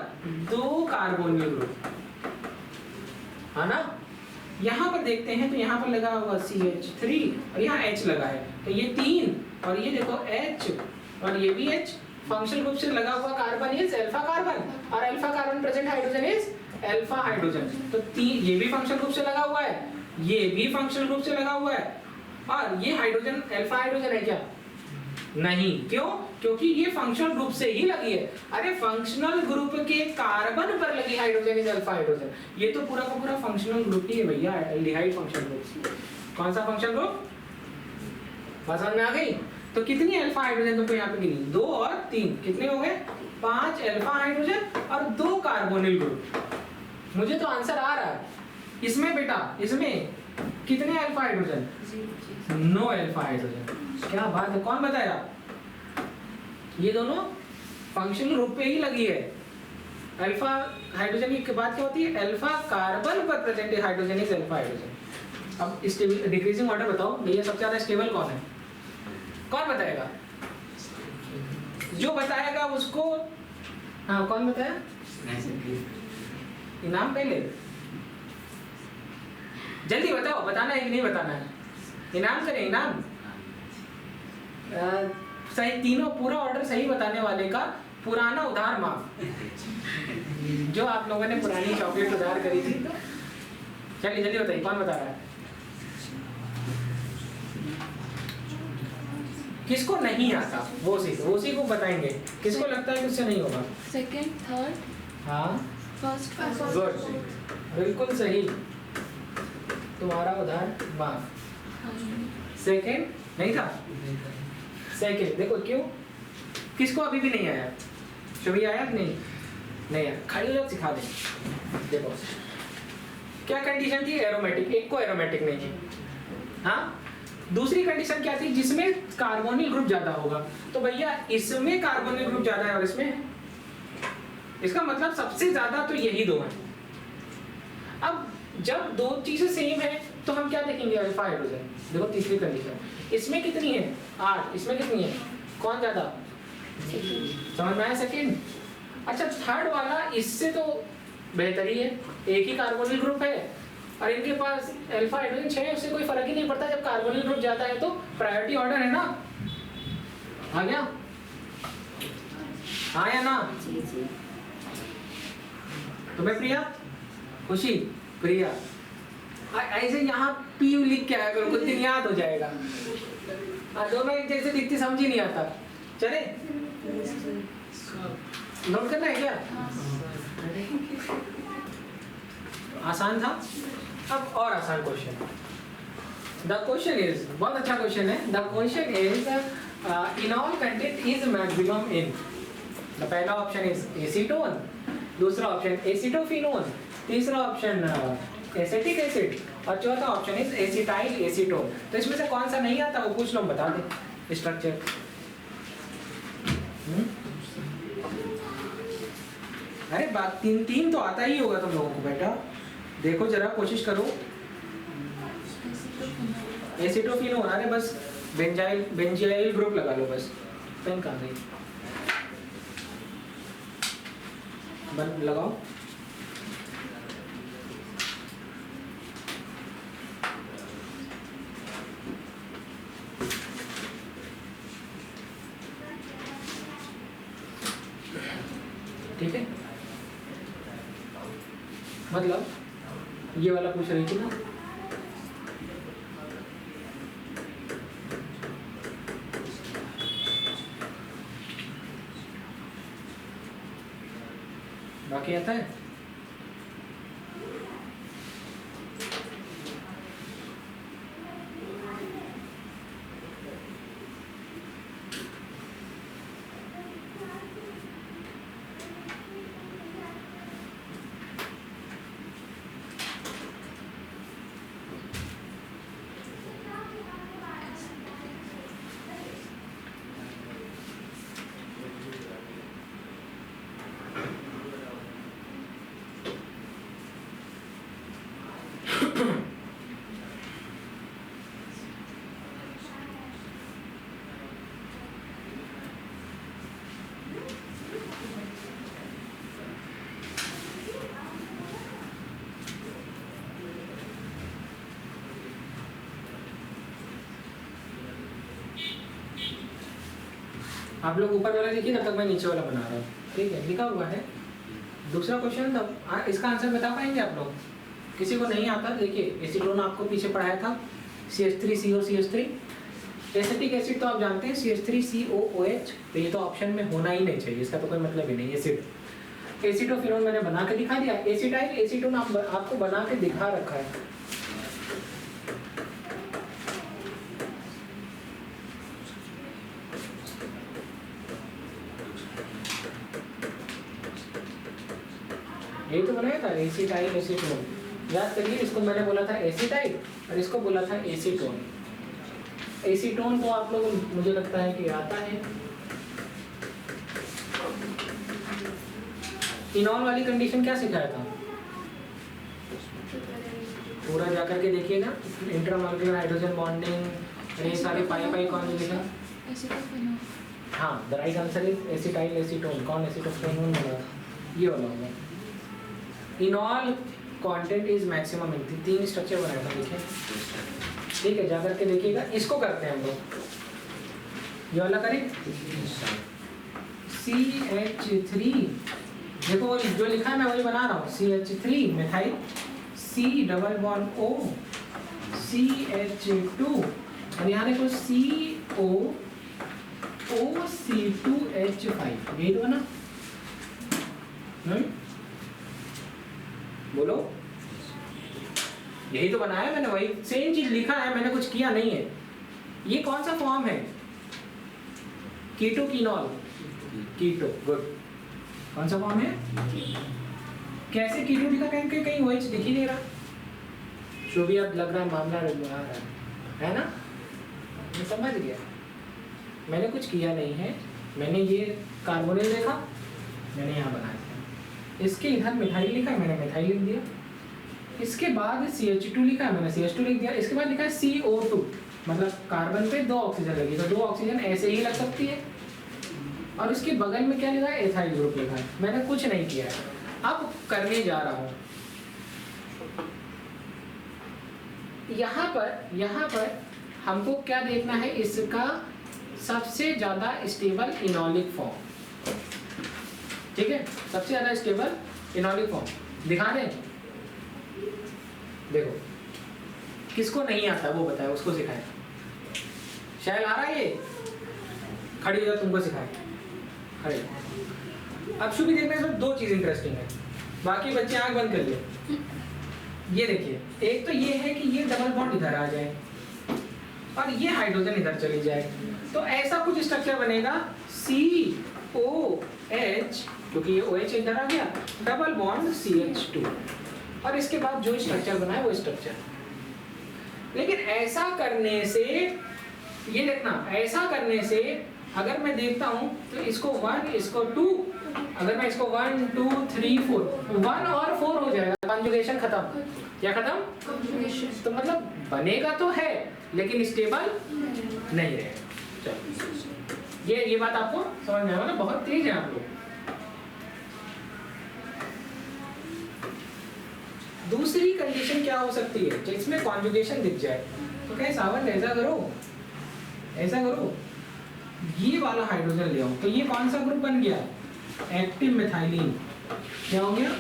2 कार्बोनिल ग्रुप, है ना। यहाँ पर देखते हैं तो यहाँ पर लगा हुआ CH3 और यहाँ H लगा है, तो ये 3 और ये देखो H और ये भी H, फंक्शनल ग्रुप से लगा हुआ कार्बन इज अल्फा कार्बन, और alpha carbon present hydrogen is alpha hydrogen. तो ये भी फंक्शनल ग्रुप से लगा हुआ है, ये भी फंक्शनल ग्रुप से लगा हुआ है, और ये हाइड्रोजन अल्फा हाइड्रोजन है क्या? नहीं, क्यों? क्योंकि ये फंक्शनल ग्रुप से ही लगी है। अरे फंक्शनल ग्रुप के कार्बन पर लगी हाइड्रोजन इज अल्फा हाइड्रोजन, ये तो पूरा का पूरा फंक्शनल ग्रुप ही है भैया, एल्डिहाइड फंक्शनल ग्रुप। कौन सा फंक्शनल ग्रुप? बात समझ में आ गई? तो कितनी अल्फा हाइड्रोजन तुमको यहाँ पे गिनी? 2 और 3, कितने हो गए? 5 अल्फा हाइड्रोजन और 2 कार्बोनिल ग्रुप। मुझे तो आंसर आ रहा है। इसमें बेटा, इसमें कितने अल्फा हाइड्रोजन? 9 alpha hydrogen. क्या बात है, कौन बताया? ये दोनों फंक्शनल ग्रुप पे ही लगी है। अल्फा हाइड्रोजन के बाद क्या होती है? अल्फा कार्बन पर present hydrogen is alpha hydrogen. अब स्टेबल डिक्रीजिंग ऑर्डर बताओ भैया, सबसे ज्यादा स्टेबल कौन है? कौन बताएगा? जो बताएगा उसको, हाँ कौन बताया? इनाम पहले, जल्दी बताओ, बताना है कि नहीं बताना है? इनाम करें, इनाम। सही, तीनों पूरा ऑर्डर सही बताने वाले का पुराना उधार माफ। जो आप लोगों ने पुरानी चॉकलेट उधार करी थी, चलिए जल्दी बताइए कौन बता रहा है? किसको नहीं आता वो उसी को बताएंगे। किसको लगता है कि उससे नहीं होगा? सेकंड, थर्ड, हाँ फर्स्ट, गुड, बिल्कुल सही, तुम्हारा उधार माफ। सेकंड नहीं था? सेकंड देखो क्यों, किसको अभी भी नहीं आया? शुभी आया कि नहीं? नहीं आया, खड़ी लोग सिखा दें। देखो क्या कंडीशन थी? एरोमेटिक, एक को एरोमेटिक नहीं है। हाँ, दूसरी कंडीशन क्या थी? जिसमें कार्बोनिल ग्रुप ज्यादा होगा। तो भैया इसमें कार्बोनिल ग्रुप ज्यादा है और इसमें, इसका मतलब सबसे ज्यादा तो यही दो है। अब जब दो चीजें सेम है तो हम क्या देखेंगे? Alpha hydrogen. देखो तीसरी कंडीशन, इसमें कितनी है? 8, इसमें कितनी है? कौन ज्यादा? समझ में आया? सेकेंड। अच्छा थर्ड वाला इससे तो बेहतर ही है, एक ही कार्बोनिल ग्रुप है और इनके पास अल्फा हाइड्रोजन 6 है, उससे कोई फर्क ही नहीं पड़ता। जब कार्बोनिल ग्रुप जाता है तो प्रायोरिटी ऑर्डर है ना, आ गया? आया ना? तुम्हें प्रिया, खुशी, प्रिया, ऐसे यहाँ पी लिख के आया करो, कुछ दिन याद हो जाएगा। दोनों एक जैसे दिखती, समझ ही नहीं आता। चले नोट करना है क्या? आसान था। अब और आसान क्वेश्चन। द क्वेश्चन इज, बहुत अच्छा क्वेश्चन है। The question is इनॉल content is maximum in. The पहला ऑप्शन इज एसीटोन, दूसरा ऑप्शन एसिटोफिनोन, तीसरा ऑप्शन एसिटिक एसिड और चौथा ऑप्शन इज एसिटाइल एसीटोन। तो इसमें से कौन सा नहीं आता वो पूछ लो, बता दे स्ट्रक्चर। अरे बात तीन तीन तो आता ही होगा तुम लोगों को बेटा। देखो जरा कोशिश करो। एसिटोफिनोन, अरे बस बेंजाइल ग्रुप लगा लो बस। पेन कहाँ गई? बन लगाओ। ठीक है, मतलब ये वाला पूछ रही थी ना। बाकी आता है? आप लोग ऊपर वाला देखिए, तब तक मैं नीचे वाला बना रहा हूँ। ठीक है, लिखा हुआ है। दूसरा क्वेश्चन था, इसका आंसर बता पाएंगे आप लोग? किसी को नहीं आता? देखिए एसीटोन आपको पीछे पढ़ाया था, CH3CO CH3। एसिटिक एसिड तो आप जानते हैं CH3COOH, तो ये तो ऑप्शन में होना ही नहीं चाहिए, इसका तो कोई मतलब ही नहीं। एसिड एसिटोफिनोन मैंने बना के दिखा दिया। एसिटाइल एसीटोन आपको बना के दिखा रखा है। यही तो बनाया था, एसिटाइल एसीटोन। याद करिए, इसको मैंने बोला था एसिटाइल और इसको बोला था एसीटोन। एसीटोन तो आप लोग मुझे लगता है कि आता है। इनॉल वाली कंडीशन क्या सिखाया था? पूरा जाकर के देखिएगा, इंट्रामॉलिक्यूलर हाइड्रोजन बॉन्डिंग, ये सारे पाई कॉन्जुगेशन। हाँ, the right answer is acetyl acetone. कौन एसिटोफिनोन वाला? ये वाला होगा। इनॉल content is maximum in 3 structure बनाया था, देखिए। ठीक है, जाकर के देखिएगा। इसको करते हैं हम लोग, ये वाला करें। CH3, देखो जो लिखा है मैं वही बना रहा हूँ। CH3 methyl, C double bond O, CH2 और यहाँ देखो CO OC2H5। यही तो बना। बोलो, यही तो बनाया मैंने, वही सेम चीज लिखा है, मैंने कुछ किया नहीं है। ये कौन सा फॉर्म है? कीटो कीनॉल, कीटो, गुड। कौन सा फॉर्म है? कैसे कीटो लिखा? कहीं OH दिख ही नहीं रहा। जो भी अब लग रहा है मामला है ना, मैं समझ गया। मैंने कुछ किया नहीं है, मैंने ये कार्बोनिल देखा, मैंने यहाँ बनाया। इसके इधर मिथाइल लिखा है, मैंने मिथाइल लिख दिया। इसके बाद CH2 लिखा है, मैंने CH2 लिख दिया। इसके बाद लिखा है CO2, मतलब कार्बन पे 2 ऑक्सीजन लगी, तो 2 ऑक्सीजन ऐसे ही लग सकती है। और इसके बगल में क्या लिखा है? एथाइल ग्रुप लिखा है। मैंने कुछ नहीं किया है, अब करने जा रहा हूँ। यहाँ पर हमको क्या देखना है? इसका सबसे ज्यादा स्टेबल इनॉलिक फॉर्म। ठीक है, सबसे ज्यादा स्टेबल इनॉलिक फॉर्म दिखा दें। देखो, किसको नहीं आता वो बताए, उसको सिखाए। शायद आ रहा है ये? खड़ी हो जाओ, तुमको सिखाए। खड़े। अब शुरू देखने में 2 चीज इंटरेस्टिंग है, बाकी बच्चे आंख बंद कर लिए। ये देखिए, एक तो ये है कि ये डबल बॉन्ड इधर आ जाए और ये हाइड्रोजन इधर चली जाए, तो ऐसा कुछ स्ट्रक्चर बनेगा COH, क्योंकि ये OH इधर आ गया, डबल बॉन्ड CH2, और इसके बाद जो स्ट्रक्चर बना है वो स्ट्रक्चर। लेकिन ऐसा करने से, ये देखना, ऐसा करने से अगर मैं देखता हूं तो इसको 1, इसको 2, अगर मैं इसको 1 2 3 4 1 और 4 हो जाएगा, कॉन्जुगेशन खत्म। क्या खत्म? तो मतलब बनेगा तो है लेकिन स्टेबल नहीं रहेगा। चलो ये बात आपको समझ में आएगा ना, बहुत तेज है आप लोग। दूसरी कंडीशन क्या हो सकती है जिसमें कॉन्जुगेशन दिख जाए, तो क्या सावन ऐसा करो ये वाला हाइड्रोजन ले आओ, तो ये कौन सा ग्रुप बन गया? Active methylene. क्या हो गया?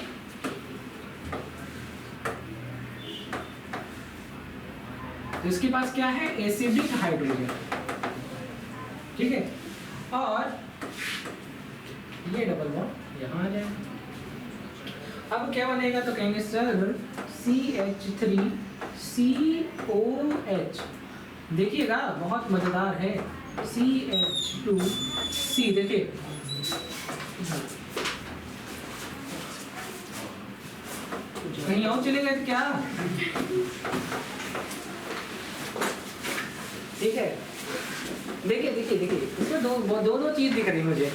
तो इसके पास क्या है? एसिडिक हाइड्रोजन, ठीक है। और ये डबल बॉन्ड यहाँ आ जाएगा। अब क्या बनेगा? तो कहेंगे सर CH3COH। देखिएगा बहुत मजेदार है, CH2C। देखिए कहीं और चले गए क्या? ठीक है, देखिए इसमें दो चीज दिख रही मुझे।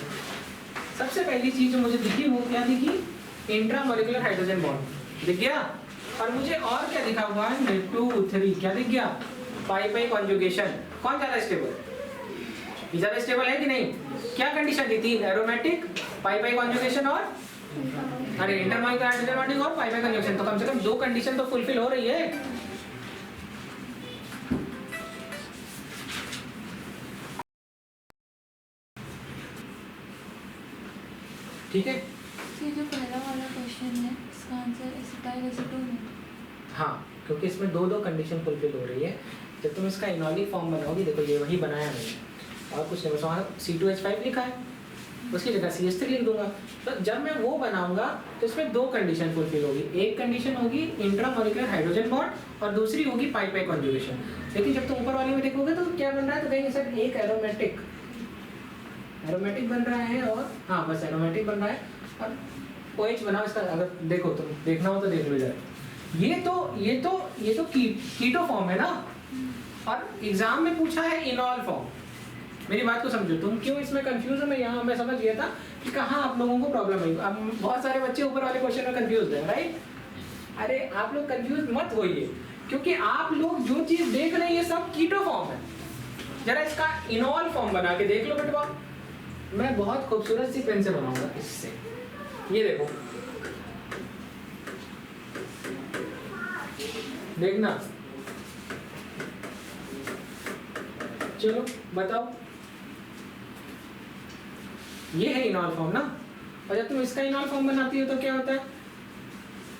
सबसे पहली चीज जो मुझे दिखी वो क्या दिखी? इंट्रामोलिकुलर हाइड्रोजन बॉन्ड दिख गया। और मुझे और क्या दिखा? 1 2 3 क्या दिख गया? पाई कॉन्जुगेशन। कौन ज्यादा स्टेबल? ये ज्यादा स्टेबल है कि नहीं? क्या कंडीशन थी? 3 एरोमेटिक, पाई कॉन्जुगेशन और अरे इंटरमोलिकुलर हाइड्रोजन बॉन्डिंग और पाई कॉन्जुगेशन। तो कम से कम 2 कंडीशन तो फुलफिल हो रही है। ठीक है, ये जो पहला वाला क्वेश्चन है इसका आंसर एसिटाइल एसीटोन है। हाँ, क्योंकि इसमें दो कंडीशन फुलफिल हो रही है। जब तुम इसका इनॉलिक फॉर्म बनाओगी, देखो ये वही बनाया मैंने और कुछ नहीं, बस वहाँ C2H5 लिखा है, उसकी जगह CH3 लिख दूंगा। तो जब मैं वो बनाऊंगा तो इसमें 2 कंडीशन फुलफिल होगी। एक कंडीशन होगी इंट्रामोलिकुलर हाइड्रोजन बॉन्ड और दूसरी होगी पाई कॉन्जुगेशन। लेकिन जब तुम ऊपर वाले में देखोगे तो क्या बन रहा है? तो कहेंगे सर एक एरोमेटिक बन रहा है और हाँ बस एरोमेटिक बन रहा है और OH बनाओ इसका। अगर देखो तुम देखना हो तो देख लो जरा। ये तो कीटो फॉर्म है ना, और एग्जाम में पूछा है इनॉल फॉर्म। मेरी बात को समझो, तुम क्यों इसमें कंफ्यूज हो? मैं समझ गया था कि कहाँ आप लोगों को प्रॉब्लम है। अब बहुत सारे बच्चे ऊपर वाले क्वेश्चन में कंफ्यूज है, राइट? अरे आप लोग कंफ्यूज मत होइए, क्योंकि आप लोग जो चीज देख रहे हैं ये सब कीटो फॉर्म है। जरा इसका इनॉल फॉर्म बना के देख लो बेटवा। मैं बहुत खूबसूरत सी पेन से बनाऊंगा इससे। ये देखो, देखना। चलो बताओ, ये है इनॉल फॉर्म ना। और जब तुम इसका इनॉल फॉर्म बनाती हो तो क्या होता है?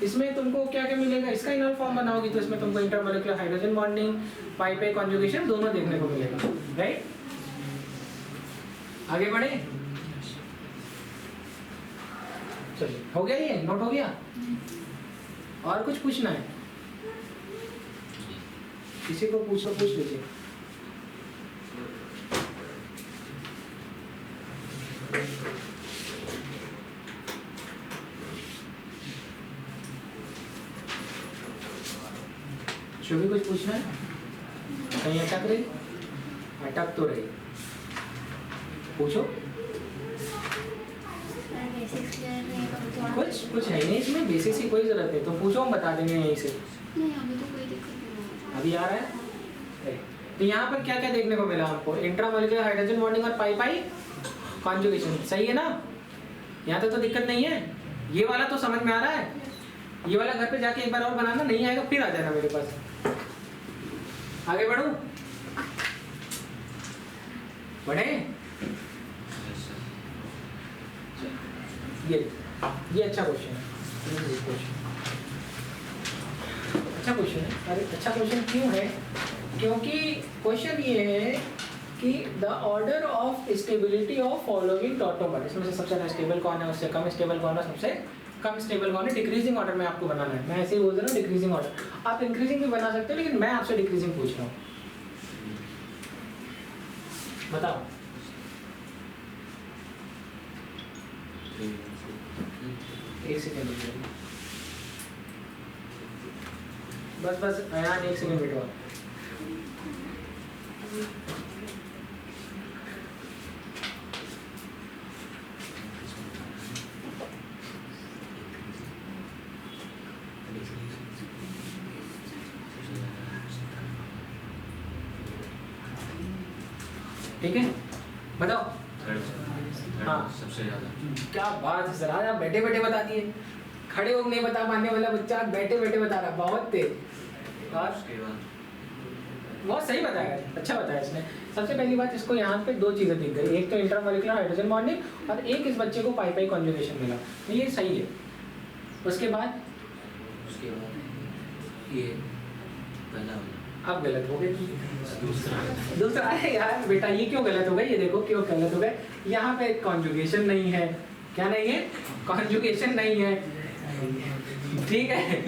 इसमें तुमको क्या क्या मिलेगा? इसका इनॉल फॉर्म बनाओगी तो इसमें तुमको इंटरमोलिकुलर हाइड्रोजन बॉन्डिंग, पाई कॉन्जुगेशन दोनों देखने को मिलेगा, राइट? आगे बढ़े, चलिए हो गया, ये नोट हो गया। और कुछ पूछना है? किसी को पूछ लीजिए। जो भी कुछ पूछना है? कहीं अटक तो रही, पूछो। कुछ है नहीं इसमें, बेसिक्स की कोई जरूरत नहीं, तो पूछो, हम बता देंगे यहीं से। नहीं अभी तो कोई दिक्कत नहीं। अभी आ रहा है? तो यहाँ पर क्या क्या देखने को मिला आपको? इंट्रामोलिकुलर हाइड्रोजन बॉन्डिंग और पाई कॉन्जुगेशन, सही है ना? यहाँ तो दिक्कत नहीं है। ये वाला तो समझ में आ रहा है। ये वाला घर पे जाके एक बार और बनाना, नहीं आएगा फिर आ जाना मेरे पास। आगे बढ़ो, बढ़े। ये अच्छा क्वेश्चन है, अच्छा क्वेश्चन है। अरे अच्छा क्वेश्चन क्यों है? क्योंकि क्वेश्चन ये है कि the order of stability of following tautomer, इसमें से सबसे ज़्यादा स्टेबल कौन है, उससे कम स्टेबल कौन है, सबसे कम स्टेबल कौन है। डिक्रीजिंग ऑर्डर में आपको बनाना है। मैं ऐसे ही बोल रहा हूँ डिक्रीजिंग ऑर्डर। आप इंक्रीजिंग भी बना सकते हो, लेकिन मैं आपसे डिक्रीजिंग पूछ रहा हूँ। बताओ। एक सेकेंड बस अयान, एक सेकेंड बैठो। ठीक है, बताओ। हाँ। सबसे ज्यादा। क्या बात है सर, आज आप बैठे बैठे बता दिए। खड़े होकर नहीं बता पाने वाला बच्चा बैठे बैठे बता रहा, बहुत तेज। और उसके बाद बहुत सही बताया, अच्छा बताया इसने। सबसे पहली बात, इसको यहाँ पे दो चीज़ें दिख गई, एक तो इंट्रामॉलिक्यूलर हाइड्रोजन बॉन्डिंग और एक इस बच्चे को पाई पाई कॉन्जुगेशन मिला, तो ये सही है। उसके बाद ये पहला वाला। अब गलत हो गए। दूसरा दूसरा है यार बेटा, ये क्यों गलत हो गए, ये देखो क्यों गलत हो गए। यहाँ पे कॉन्जुगेशन नहीं है, क्या नहीं है, कॉन्जुगेशन नहीं है, ठीक है।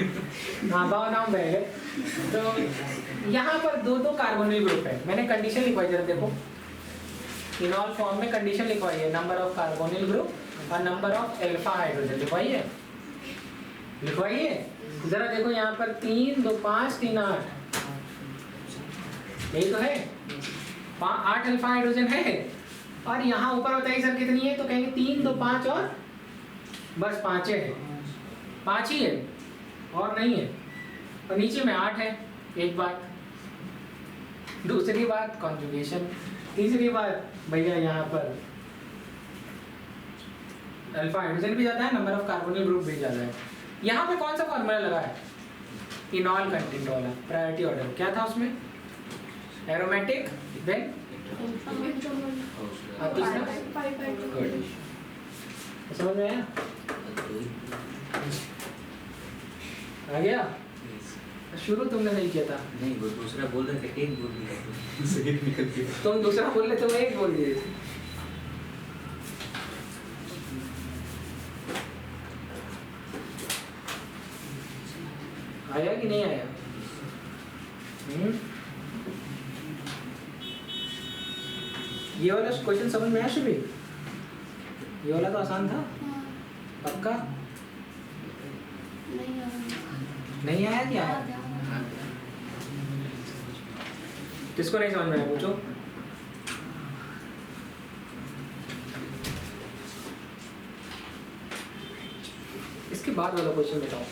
हाँ बाव नाम है। तो यहाँ पर दो दो कार्बोनिल ग्रुप है, मैंने कंडीशन लिखवाई, जरा देखो। इनॉल फॉर्म में कंडीशन लिखवाई है, नंबर ऑफ कार्बोनिल ग्रुप और नंबर ऑफ अल्फा हाइड्रोजन लिखवाई है, लिखवाई है। जरा देखो यहाँ पर 3 2 5 3 8, यही तो है, 8 अल्फा हाइड्रोजन है। और यहाँ ऊपर बताइए सर कितनी है, तो कहेंगे 3 2 5 और बस 5 है, 5 ही है और नहीं है। और नीचे में 8 है। एक बात, दूसरी बात कॉन्जुगेशन, तीसरी बात भैया यहाँ पर अल्फा हाइड्रोजन भी ज्यादा है, नंबर ऑफ कार्बोनिल ग्रुप भी ज्यादा है। यहाँ पे कौन सा फॉर्मूला लगा है, इनॉल कंटेंट वाला, प्रायोरिटी ऑर्डर क्या था उसमें, एरोमेटिक, देन और तीसरा गुड। समझ में आया, आ गया। शुरू तुमने नहीं किया था, नहीं वो दूसरा बोल रहे थे, एक बोल दिया सही निकल गया। तुम दूसरा बोल रहे थे, एक बोल दिए। आया कि नहीं आया? ये वाला क्वेश्चन समझ में आया शुभी? ये वाला तो आसान था, पक्का? नहीं आया क्या? किसको नहीं समझ में आया पूछो। इसके बाद वाला क्वेश्चन बताओ,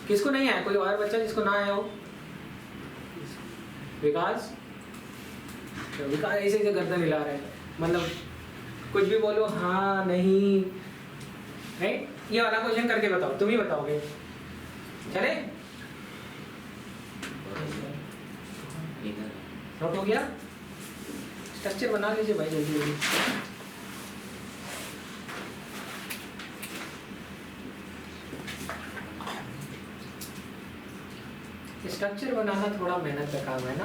किसको नहीं आया? कोई और बच्चा जिसको ना आया हो? विकास, विकास ऐसे ऐसे गर्दन हिला रहे हैं, मतलब कुछ भी बोलो हाँ नहीं, राइट। ये वाला क्वेश्चन करके बताओ, तुम ही बताओगे, चले? नोट हो गया? स्ट्रक्चर बना लीजिए भाई जल्दी जल्दी। स्ट्रक्चर बनाना थोड़ा मेहनत का काम है ना,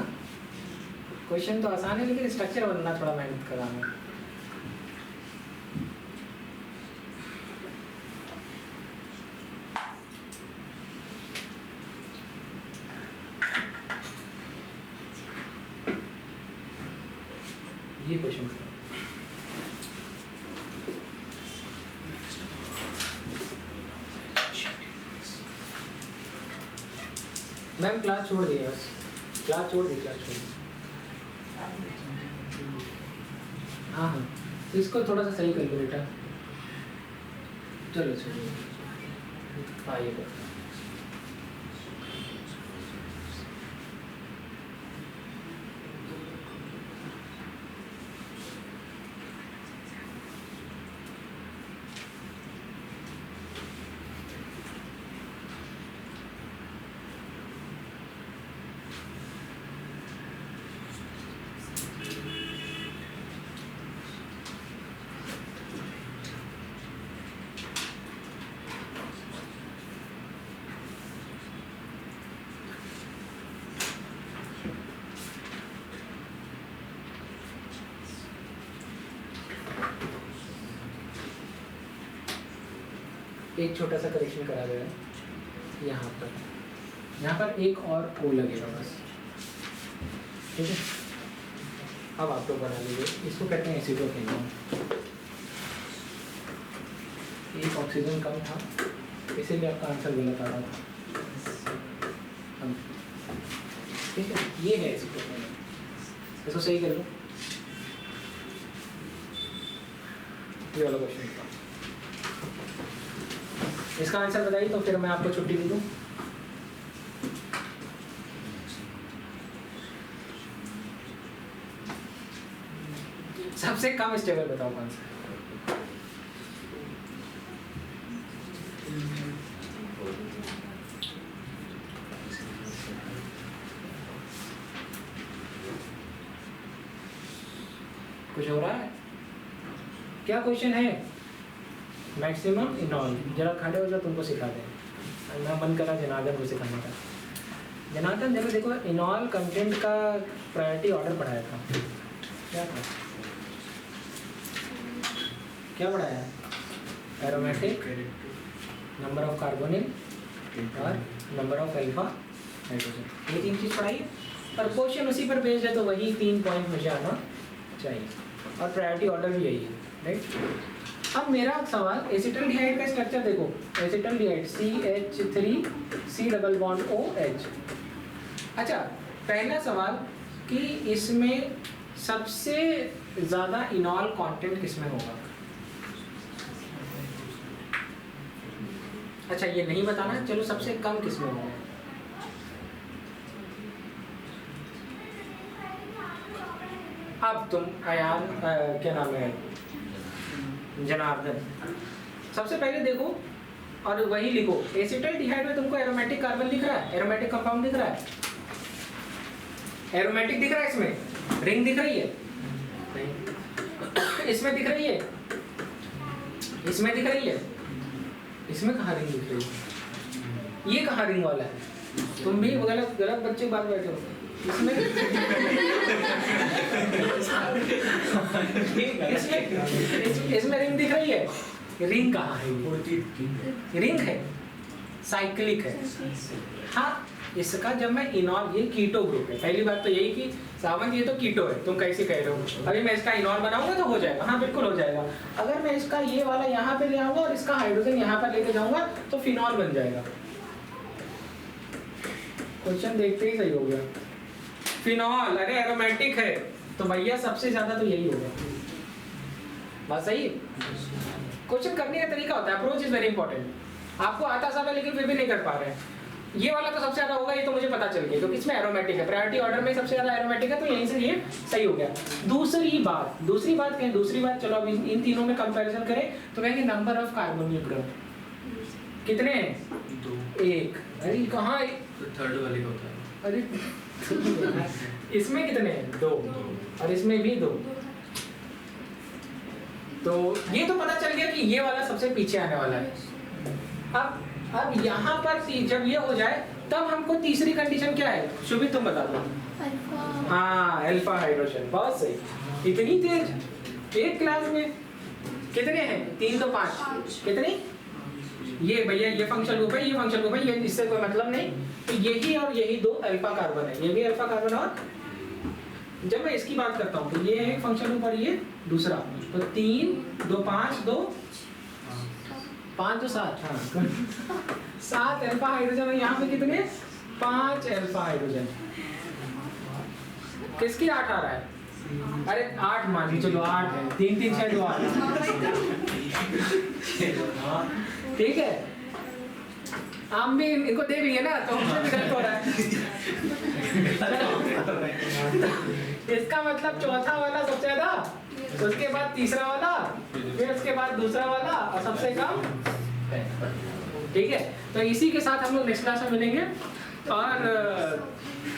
क्वेश्चन तो आसान है लेकिन स्ट्रक्चर बनाना थोड़ा मेहनत का काम है। ये क्वेश्चन मैम क्लास छोड़ दी, बस क्लास छोड़ दी, क्लास छोड़ दी। हाँ हाँ, इसको थोड़ा सा सही कर लो बेटा, चलो चलो। हाँ ये कर, एक छोटा सा करेक्शन करा गया है यहाँ पर एक और ओ लगेगा बस, ठीक है। अब आप लोग बना लीजिए, इसको कहते हैं एसिटोकेनोन। एक ऑक्सीजन कम था इसीलिए आपका आंसर गलत आ रहा था, ठीक है। ये है एसिटोकेनोन, इसको सही कर लो। ये वाला क्वेश्चन था, इसका आंसर बताइए तो फिर मैं आपको छुट्टी दे दूँ। सबसे कम स्टेबल बताओ कौन सा? कुछ हो रहा है? क्या क्वेश्चन है? मैक्सिमम इनॉल। जरा खड़े हो जाओ, तुमको सिखा दें। मैं मन करा जनार्दन को सिखाने का। जनार्दन जरा देखो, इनॉल कंटेंट का प्रायोरिटी ऑर्डर बढ़ाया था। क्या था? क्या बढ़ाया? एरोमेटिक, नंबर ऑफ कार्बोनिल और नंबर ऑफ अल्फा हाइड्रोजन, ये 3 चीज़ पढ़ाई। और क्वेश्चन उसी पर बेस्ड है, तो वही 3 पॉइंट मुझे आना चाहिए। और प्रायोरिटी ऑर्डर भी यही है, राइट। अब मेरा सवाल, एसिटल्डिहाइड का स्ट्रक्चर देखो। Acetaldehyde CH3 double bond OH। अच्छा, पहला सवाल कि इसमें सबसे ज़्यादा इनॉल कंटेंट किसमें होगा? अच्छा, ये नहीं बताना, चलो सबसे कम किसमें होगा? अब तुम अयान क्या नाम है, जनार्दन, सबसे पहले देखो और वही लिखो। एसिटल्डिहाइड में तुमको एरोमेटिक कार्बन दिख रहा है, एरोमेटिक कंपाउंड दिख रहा है, एरोमेटिक दिख रहा है, इसमें रिंग दिख रही है, इसमें दिख रही है, इसमें दिख रही है, इसमें कहाँ रिंग दिख रही है? ये कहाँ रिंग वाला है? तुम भी गलत गलत बच्चे बात बैठे हो। इसमें इसमें रिंग दिख रही है, रिंग कहाँ है? रिंग है, साइक्लिक है। हाँ, इसका जब मैं इनॉल, ये कीटो ग्रुप है। पहली बात तो यही कि सावंत ये तो कीटो है, तुम कैसे कह रहे हो? अभी मैं इसका इनॉल बनाऊंगा तो हो जाएगा। हाँ बिल्कुल हो जाएगा। अगर मैं इसका ये वाला यहाँ पे ले आऊंगा और इसका हाइड्रोजन यहाँ पर लेके जाऊंगा तो फिनॉल बन जाएगा। क्वेश्चन देखते ही सही हो गया। फिनॉल, अरे एरोमेटिक है तो भैया सबसे ज्यादा तो यही होगा। बात सही है। क्वेश्चन करने का तरीका होता है, अप्रोच इज वेरी इंपॉर्टेंट। आपको आता सब है लेकिन फिर भी नहीं कर पा रहे हैं। ये वाला तो सबसे ज्यादा होगा, ये तो मुझे पता चल गया क्योंकि इसमें एरोमेटिक है, प्रायोरिटी ऑर्डर में सबसे ज्यादा एरोमेटिक है, तो यहीं से ये सही हो गया। दूसरी बात कहें, दूसरी बात, चलो अब इन तीनों में कंपैरिजन करें तो कहेंगे नंबर ऑफ कार्बोनिल ग्रुप कितने हैं? 1। अरे कहाँ? थर्ड वाले का होता है। अरे इसमें कितने हैं? 2 और इसमें भी 2। तो ये तो पता चल गया कि ये वाला सबसे पीछे आने वाला है। अब यहाँ पर जब ये हो जाए तब हमको तीसरी कंडीशन क्या है? शुभी तुम बता दो। हाँ, अल्फा हाइड्रोजन, बहुत सही। इतनी तेज एक क्लास में कितने हैं? 3 तो 5 कितनी? ये भैया ये फंक्शन ग्रुप है, ये फंक्शन ग्रुप है, ये इससे कोई मतलब नहीं। तो यही और यही 2 अल्फा कार्बन है, ये भी अल्फा कार्बन। और जब मैं इसकी बात करता हूँ तो ये है फंक्शन ग्रुप और ये दूसरा, तो 3 2 5 2 5 तो 7, हाँ 7 अल्फा हाइड्रोजन। और यहाँ पे कितने? 5 अल्फा हाइड्रोजन। किसकी 8 आ रहा है? अरे 8 मान ली, चलो 8 है, 3 3 6 2 8 ठीक है। हम भी इनको देख लिए ना, तो हमसे भी गलत हो रहा है। इसका मतलब चौथा वाला सबसे ज्यादा, उसके बाद तीसरा वाला, फिर उसके बाद दूसरा वाला और सबसे कम। ठीक है, तो इसी के साथ हम लोग नेक्स्ट क्लास में मिलेंगे। और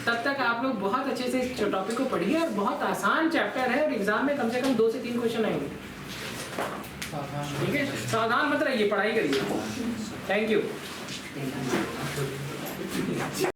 तब तक आप लोग बहुत अच्छे से इस टॉपिक को पढ़िए। और बहुत आसान चैप्टर है और एग्जाम में कम से कम 2 से 3 क्वेश्चन आएंगे। ठीक है, सावधान मत रहिए, पढ़ाई करिए। Thank you.